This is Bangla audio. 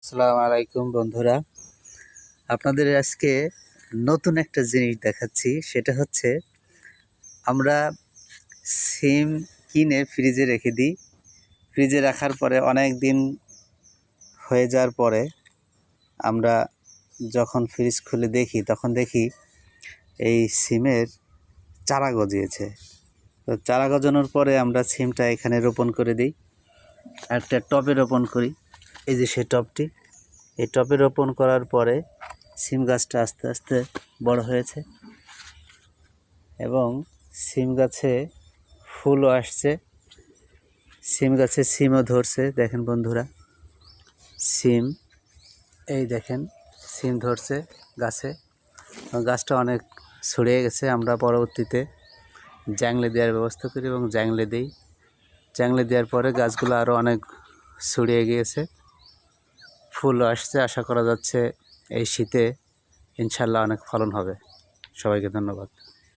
আসসালামু আলাইকুম বন্ধুরা, আপনাদের আজকে নতুন একটা জিনিস দেখাচ্ছি। সেটা হচ্ছে আমরা সিম কিনে ফ্রিজে রেখে দিই। ফ্রিজে রাখার পরে অনেক দিন হয়ে যাওয়ার পরে আমরা যখন ফ্রিজ খুলে দেখি তখন দেখি এই সিমের চারা গজিয়েছে। তো চারা গজানোর পরে আমরা সিমটা এখানে রোপণ করে দিই, একটা টবে রোপণ করি। এই যে সেই টবটি, এই টবে রোপণ করার পরে সিম গাছটা আস্তে আস্তে বড় হয়েছে এবং সিম গাছে ফুলও আসছে, সিম গাছে সিমও ধরছে। দেখেন বন্ধুরা, সিম, এই দেখেন সিম ধরছে গাছে। গাছটা অনেক ছড়িয়ে গেছে। আমরা পরবর্তীতে জ্যাংলে দেওয়ার ব্যবস্থা করি এবং জ্যাংলে দিই। জ্যাংলে দেওয়ার পরে গাছগুলো আরও অনেক ছড়িয়ে গিয়েছে, ফুলও আসছে। আশা করা যাচ্ছে এই শীতে ইনশাল্লাহ অনেক ফলন হবে। সবাইকে ধন্যবাদ।